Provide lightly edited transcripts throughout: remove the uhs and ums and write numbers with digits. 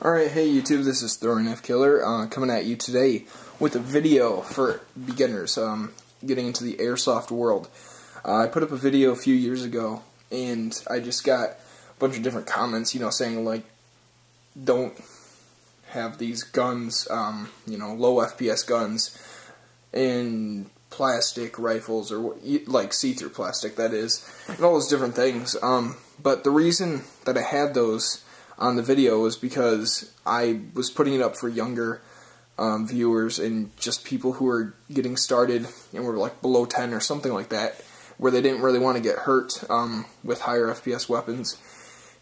Alright, hey YouTube, this is Throwing F Killer, coming at you today with a video for beginners, getting into the Airsoft world. I put up a video a few years ago, and I just got a bunch of different comments, saying like, don't have these guns, low FPS guns, and plastic rifles, or like see-through plastic, that is, and all those different things. But the reason that I had those on the video was because I was putting it up for younger viewers and just people who were getting started and were like below 10 or something like that, where they didn't really want to get hurt with higher FPS weapons,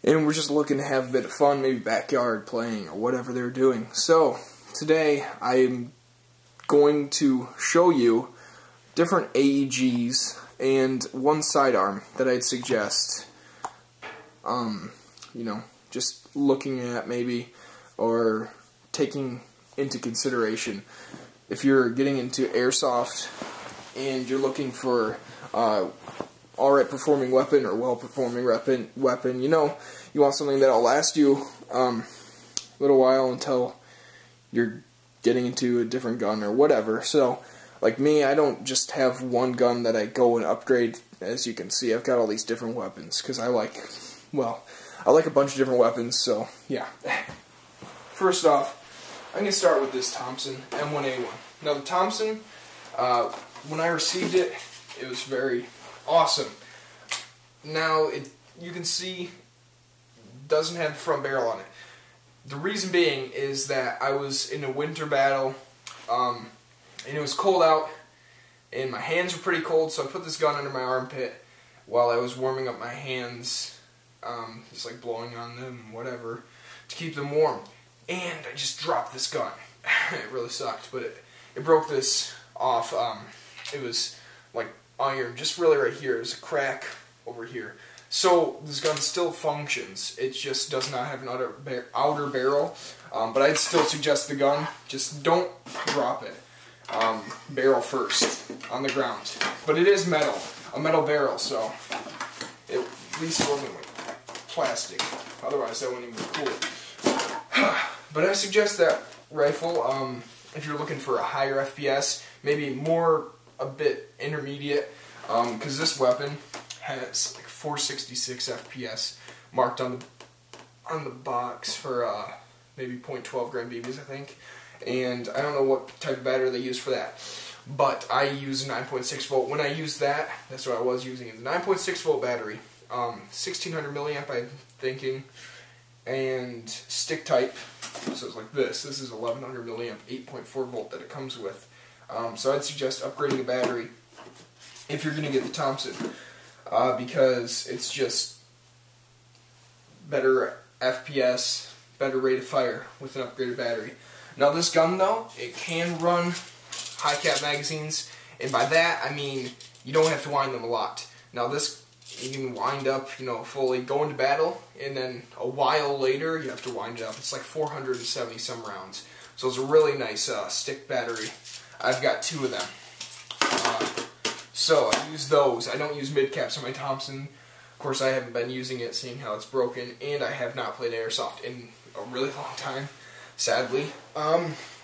and we're just looking to have a bit of fun, maybe backyard playing or whatever they're doing. So today I'm going to show you different AEGs and one sidearm that I'd suggest, just looking at maybe, or taking into consideration if you're getting into Airsoft and you're looking for alright performing weapon or well performing weapon, you want something that'll last you a little while until you're getting into a different gun or whatever. So like me, I don't just have one gun that I go and upgrade. As you can see, I've got all these different weapons because I like a bunch of different weapons, so yeah. First off, I'm going to start with this Thompson M1A1. Now the Thompson, when I received it, it was very awesome. Now, you can see, it doesn't have the front barrel on it. The reason being is that I was in a winter battle, and it was cold out, and my hands were pretty cold, so I put this gun under my armpit while I was warming up my hands, just like blowing on them, whatever, to keep them warm. And I just dropped this gun. It really sucked, but it broke this off. It was like iron, just really right here. There's a crack over here. So this gun still functions. It just does not have an outer barrel. But I'd still suggest the gun. Just don't drop it. Barrel first on the ground. But it is metal, a metal barrel, so at least it wasn't like plastic. Otherwise, that wouldn't even be cool. But I suggest that rifle if you're looking for a higher FPS, maybe a bit intermediate, because this weapon has like 466 FPS marked on the box for maybe 0.12 gram BBs, I think. And I don't know what type of battery they use for that, but I use a 9.6 volt. When I use that, that's what I was using, is a 9.6 volt battery, 1600 milliamp, I'm thinking, and stick type. So it's like this. This is 1100 milliamp, 8.4 volt that it comes with. So I'd suggest upgrading the battery if you're going to get the Thompson, because it's just better FPS, better rate of fire with an upgraded battery. Now this gun though, it can run high cap magazines, and by that I mean you don't have to wind them a lot. Now this, you can wind up, fully go into battle, and then a while later you have to wind it up. It's like 470 some rounds. So it's a really nice stick battery. I've got two of them. So I use those. I don't use mid caps on my Thompson. Of course, I haven't been using it, seeing how it's broken, and I have not played Airsoft in a really long time, sadly.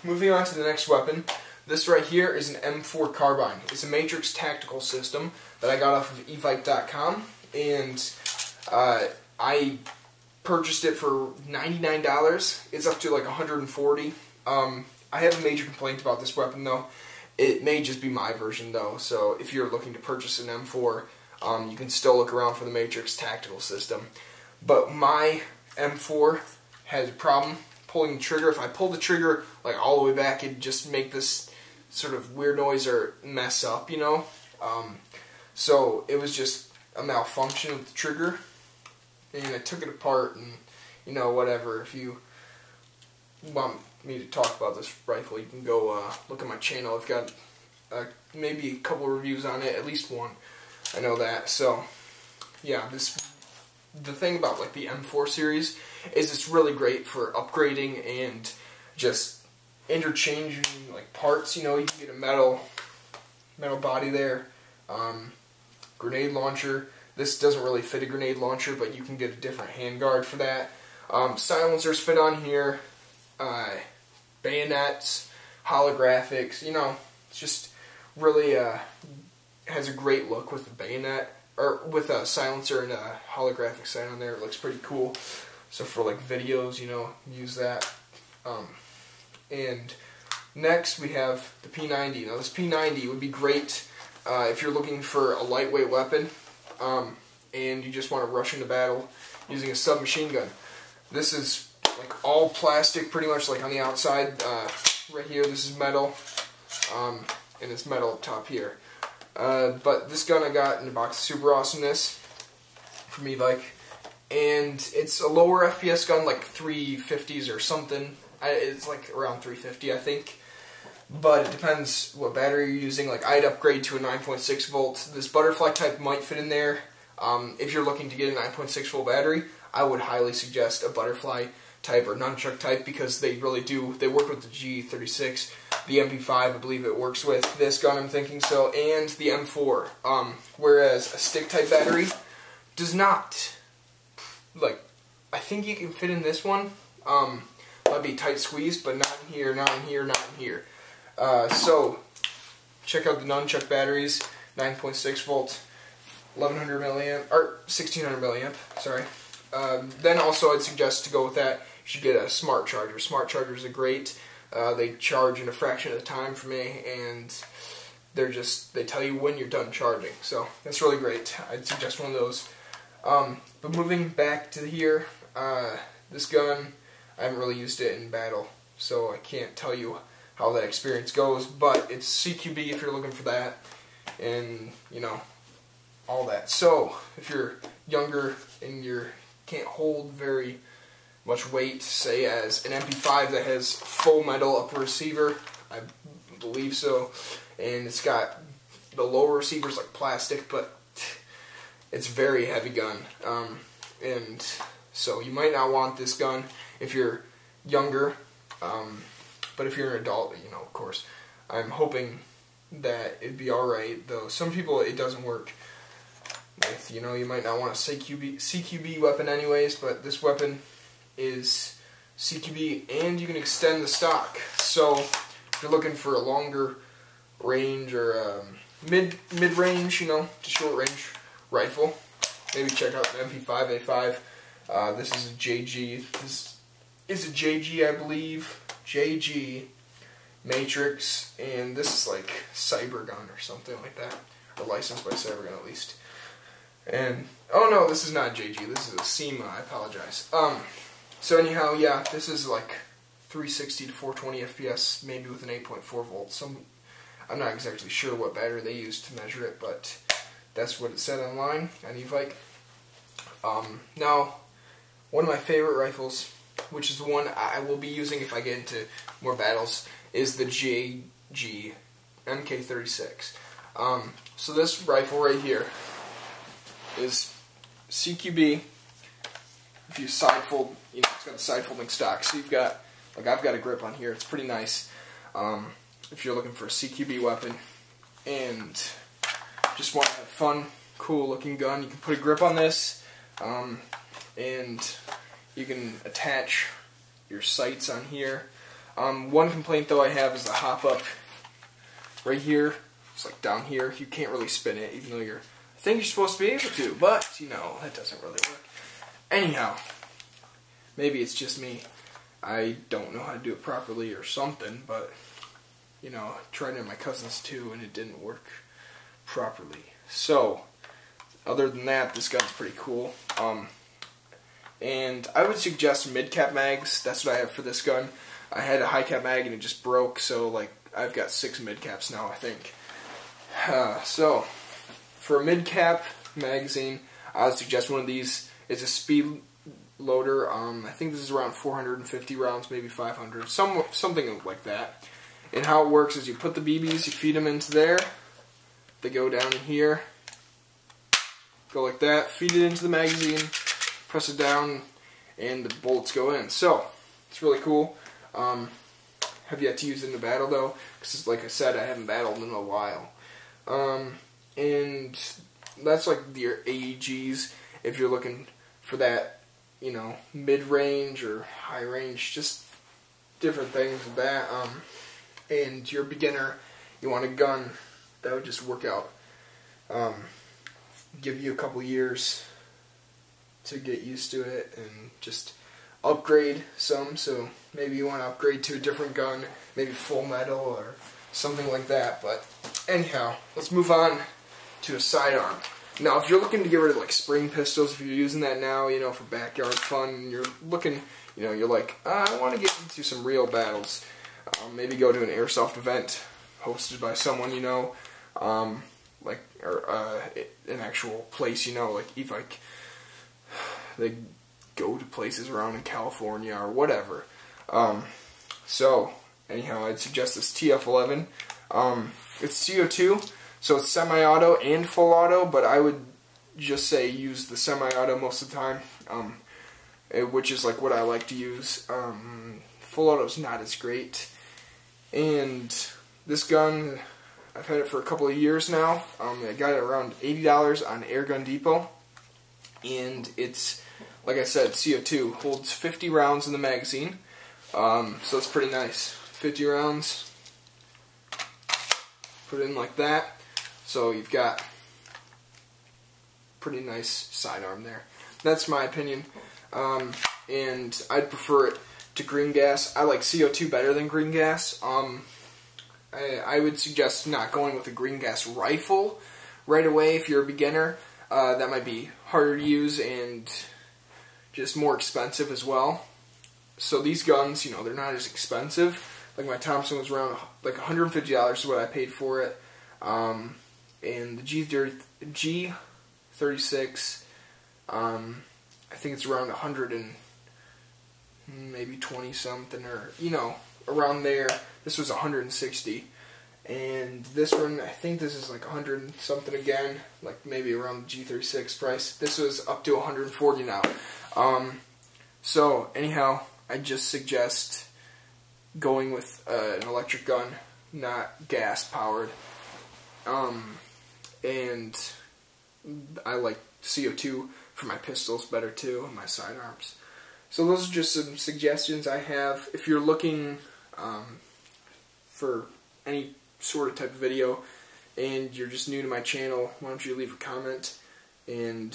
Moving on to the next weapon. This right here is an M4 Carbine. It's a Matrix tactical system that I got off of evike.com, and I purchased it for $99. It's up to like $140. I have a major complaint about this weapon though. It may just be my version though, so if you're looking to purchase an M4, you can still look around for the Matrix tactical system. But my M4 has a problem pulling the trigger. If I pull the trigger like all the way back, it'd just make this sort of weird noise or mess up, so it was just a malfunction with the trigger, and I took it apart, and whatever. If you want me to talk about this rifle, you can go look at my channel. I've got maybe a couple reviews on it, at least one. I know that. So yeah, the thing about like the M4 series is it's really great for upgrading and just interchanging like parts. You can get a metal body there, grenade launcher. This doesn't really fit a grenade launcher, but you can get a different handguard for that. Silencers fit on here, bayonets, holographics, you know, it's just really has a great look with the bayonet, or with a silencer and a holographic sight on there. It looks pretty cool. So for like videos, you know, use that. And next we have the P90. Now this P90 would be great if you're looking for a lightweight weapon and you just want to rush into battle using a submachine gun. This is like all plastic pretty much, like on the outside. Right here this is metal, and it's metal up top here. But this gun I got in a box of Super Awesomeness from e-bike, and it's a lower FPS gun, like 350s or something. It's like around 350 I think, but it depends what battery you're using. Like I'd upgrade to a 9.6 volt. This butterfly type might fit in there. If you're looking to get a 9.6 volt battery, I would highly suggest a butterfly type or nunchuck type, because they really do, they work with the G36, the MP5 I believe it works with, this gun I'm thinking so, and the M4, whereas a stick type battery does not. Like, I think you can fit in this one, might be tight squeezed, but not in here, not in here, not in here. So, check out the nunchuck batteries, 9.6 volt, 1100 milliamp, or 1600 milliamp, sorry. Then also I'd suggest to go with that, you should get a smart charger. Smart chargers are great. They charge in a fraction of the time for me, and they tell you when you're done charging. So that's really great. I'd suggest one of those. But moving back to here, this gun, I haven't really used it in battle, so I can't tell you how that experience goes, but it's CQB if you're looking for that, and you know, all that. So if you're younger and you can't hold very much weight, say as an MP5 that has full metal upper receiver, I believe so, and it's got the lower receivers like plastic, but it's a very heavy gun, and so you might not want this gun if you're younger, but if you're an adult, you know, of course, I'm hoping that it'd be alright, though some people it doesn't work with, you know, you might not want a CQB weapon anyways, but this weapon is CQB, and you can extend the stock. So if you're looking for a longer range or mid-range, you know, to short-range rifle, maybe check out the MP5A5. This is a JG. This is a JG, I believe. JG Matrix, and this is like Cybergun or something like that, or licensed by Cybergun at least. And oh no, this is not JG. This is a SEMA. I apologize. So anyhow, yeah, this is like 360 to 420 FPS, maybe with an 8.4 volt. I'm not exactly sure what battery they used to measure it, but that's what it said online on e-bike. Now, one of my favorite rifles, which is the one I will be using if I get into more battles, is the JG MK36. So this rifle right here is CQB. If you side fold, you know, it's got the side folding stock, so you've got, like I've got a grip on here, it's pretty nice. If you're looking for a CQB weapon and just want to have fun, cool looking gun, you can put a grip on this, and you can attach your sights on here. One complaint though I have is the hop up right here. It's like down here, you can't really spin it, even though I think you're supposed to be able to, but you know, that doesn't really work. Anyhow, maybe it's just me. I don't know how to do it properly or something, but you know, I tried it on my cousins too, and it didn't work properly. So, other than that, this gun's pretty cool. And I would suggest mid-cap mags. That's what I have for this gun. I had a high-cap mag and it just broke, so like I've got 6 mid-caps now, I think. So, for a mid-cap magazine, I would suggest one of these. It's a speed loader. I think this is around 450 rounds, maybe 500, something like that. And how it works is you put the BBs, you feed them into there. They go down in here. Go like that. Feed it into the magazine. Press it down, and the bullets go in. So, it's really cool. Have yet to use it in a battle though, because like I said, I haven't battled in a while. And that's like your AEGs if you're looking for that you know, mid-range or high-range, just different things with that. And you're a beginner, you want a gun, that would just work out. Give you a couple years to get used to it and just upgrade some. So maybe you want to upgrade to a different gun, maybe full metal or something like that. But anyhow, let's move on to a sidearm. Now, if you're looking to get rid of like spring pistols, if you're using that now, you know, for backyard fun, and you're looking, you know, you're like, I want to get into some real battles. Maybe go to an Airsoft event hosted by someone you know, like, or an actual place, you know, like e-bike. They go to places around in California or whatever. So anyhow, I'd suggest this TF11. It's CO2, so it's semi-auto and full auto, but I would just say use the semi-auto most of the time, which is like what I like to use. Full auto is not as great. And this gun, I've had it for a couple of years now. I got it around $80 on Air Gun Depot. And it's, like I said, CO2. Holds 50 rounds in the magazine. So it's pretty nice. 50 rounds. Put it in like that. So you've got pretty nice sidearm there. That's my opinion. And I'd prefer it to green gas. I like CO2 better than green gas. I would suggest not going with a green gas rifle right away if you're a beginner. That might be harder to use and just more expensive as well. So these guns, you know, they're not as expensive. Like my Thompson was around like $150 is what I paid for it. And the G36, I think it's around 100 and maybe 20 something, or you know, around there. This was 160, and this one, I think this is like 100 and something again, like maybe around the G36 price. This was up to 140 now. So anyhow, I just suggest going with an electric gun, not gas powered. And I like CO2 for my pistols better too, and my sidearms. So those are just some suggestions I have. If you're looking for any sort of type of video and you're just new to my channel, why don't you leave a comment, and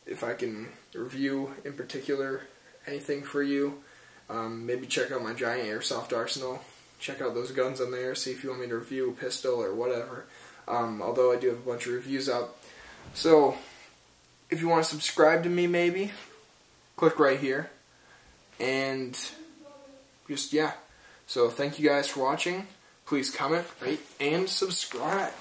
if I can review in particular anything for you, maybe check out my giant airsoft arsenal. Check out those guns on there, see if you want me to review a pistol or whatever. Although I do have a bunch of reviews out. So if you want to subscribe to me, maybe click right here. And just, yeah. So thank you guys for watching. Please comment, rate, and subscribe.